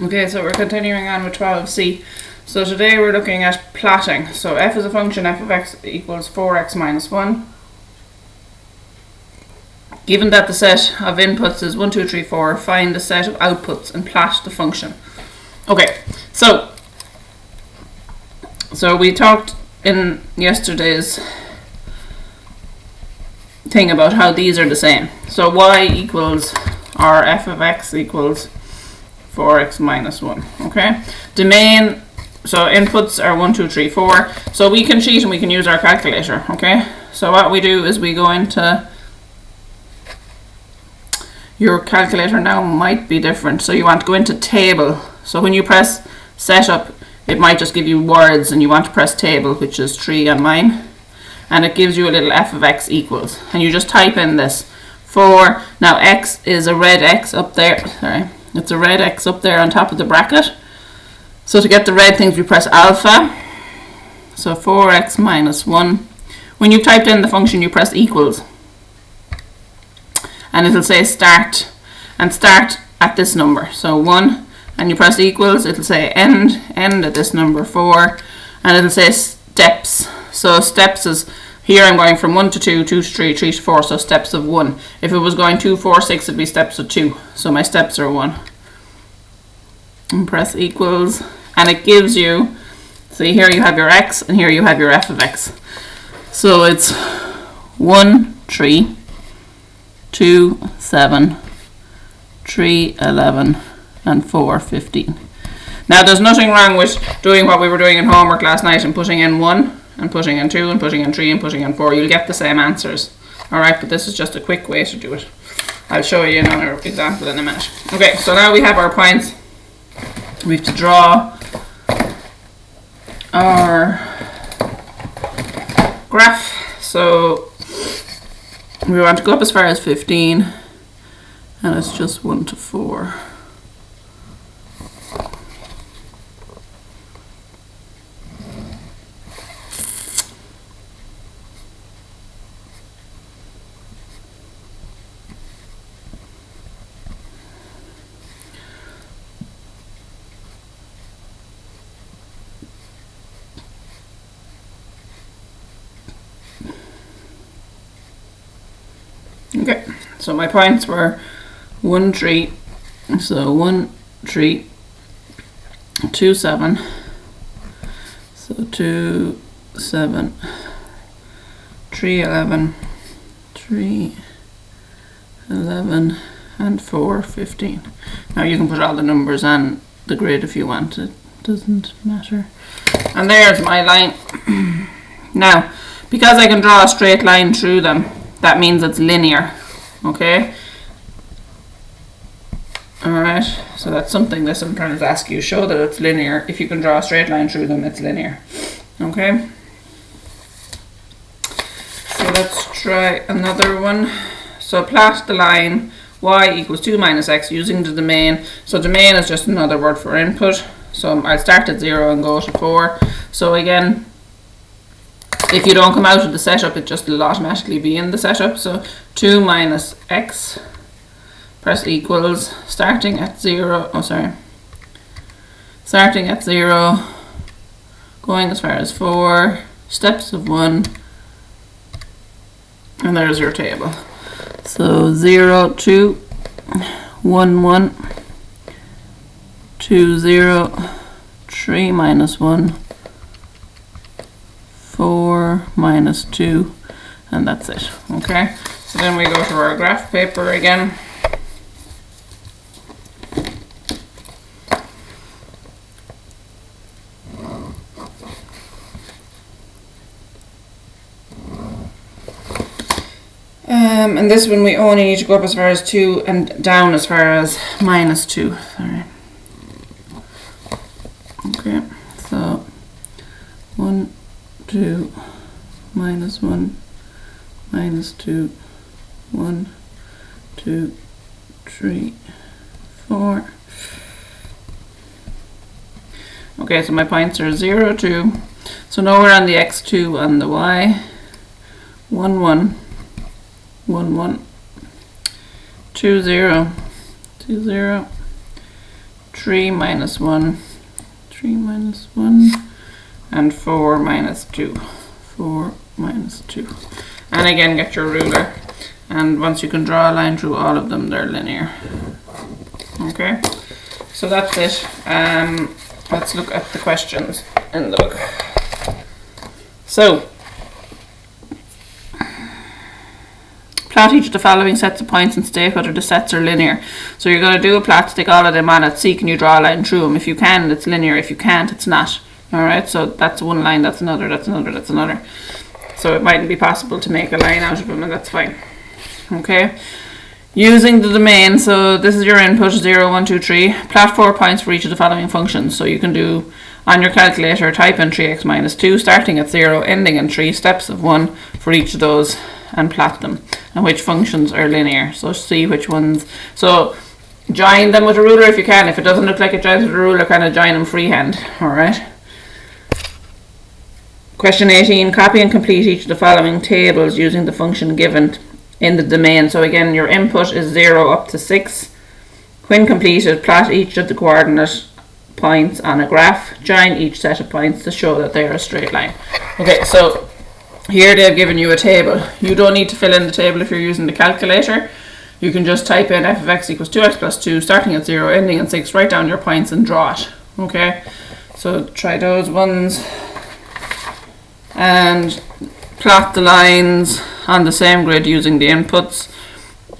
Okay, so we're continuing on with 12c. So today we're looking at plotting. So f is a function, f of x equals 4x minus 1. Given that the set of inputs is 1, 2, 3, 4, find the set of outputs and plot the function. Okay, so we talked in yesterday's thing about how these are the same. So y equals, or f of x equals 4x minus 1. Okay, domain, so inputs are 1, 2, 3, 4. So we can cheat and we can use our calculator. Okay, so what we do is we go into, your calculator now might be different, so you want to go into table. So when you press setup, it might just give you words, and you want to press table, which is 3 on mine, and it gives you a little f of x equals, and you just type in this 4. Now x is a red x up there, sorry, it's a red x up there on top of the bracket. So to get the red things, we press alpha. So 4x minus 1. When you've typed in the function, you press equals, and it'll say start, and start at this number, so 1, and you press equals, it'll say end at this number 4, and it'll say steps. So steps is, here I'm going from 1 to 2, 2 to 3, 3 to 4, so steps of 1. If it was going 2, 4, 6, it'd be steps of 2, so my steps are 1. And press equals, and it gives you, see here you have your x, and here you have your f of x. So it's 1, 3, 2, 7, 3, 11, and 4, 15. Now there's nothing wrong with doing what we were doing in homework last night and putting in 1, and putting in 2, and putting in 3, and putting in 4. You'll get the same answers. Alright, but this is just a quick way to do it. I'll show you another example in a minute. Okay, so now we have our points. We have to draw our graph. So we want to go up as far as 15, and it's just 1 to 4. Okay, so my points were 1, 3, so 1, 3, 2, 7, so 2, 7, 3, 11, 3, 11, and 4, 15. Now you can put all the numbers on the grid if you want, it doesn't matter. And there's my line. Now, because I can draw a straight line through them, that means it's linear, okay? Alright, so that's something that sometimes ask you, show that it's linear. If you can draw a straight line through them, it's linear, okay? So let's try another one. So plot the line y equals 2 minus x using the domain. So domain is just another word for input. So I'll start at 0 and go to 4. So again, if you don't come out of the setup, it just will automatically be in the setup. So 2 minus x, press equals, starting at 0, starting at 0, going as far as 4, steps of 1, and there's your table. So 0, 2, 1, 1, 2, 0, 3 minus 1, 4 minus 2, and that's it. Okay, so then we go to our graph paper again. And this one we only need to go up as far as 2 and down as far as minus 2. Sorry. Okay, so 1, 2, minus 1, minus 2, 1, 2, 3, 4. Okay, so my points are 0, 2. So nowhere on the x2 on the y. 1, 1, 1, 1, 2, 0, 2, 0, 3 minus 1, 3 minus 1, and 4 minus 2, 4 minus 2. And again, get your ruler. And once you can draw a line through all of them, they're linear. Okay, so that's it. Let's look at the questions in the book. So, plot each of the following sets of points and state whether the sets are linear. So you're going to do a plot, stick all of them on it, see can you draw a line through them. If you can, it's linear. If you can't, it's not. Alright, so that's one line, that's another, that's another, that's another. So it mightn't be possible to make a line out of them, and that's fine. Okay, using the domain, so this is your input, 0, 1, 2, 3. Plot 4 points for each of the following functions. So you can do, on your calculator, type in 3x minus 2, starting at 0, ending in 3, steps of 1 for each of those, and plot them, and which functions are linear. So see which ones. So join them with a ruler if you can. If it doesn't look like it joins with a ruler, kind of join them freehand. Alright. Question 18, copy and complete each of the following tables using the function given in the domain. So again, your input is 0 up to 6. When completed, plot each of the coordinate points on a graph. Join each set of points to show that they are a straight line. Okay, so here they've given you a table. You don't need to fill in the table if you're using the calculator. You can just type in f of x equals 2x plus 2, starting at 0, ending in 6, write down your points and draw it. Okay, so try those ones. And plot the lines on the same grid using the inputs.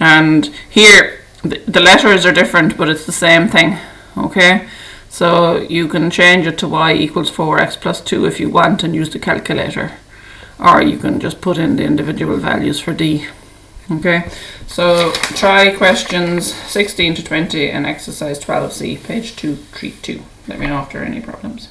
And here the letters are different, but it's the same thing. Okay, so you can change it to y equals 4x plus 2 if you want and use the calculator, or you can just put in the individual values for d. Okay, so try questions 16 to 20 and exercise 12c, page 232. Let me know if there are any problems.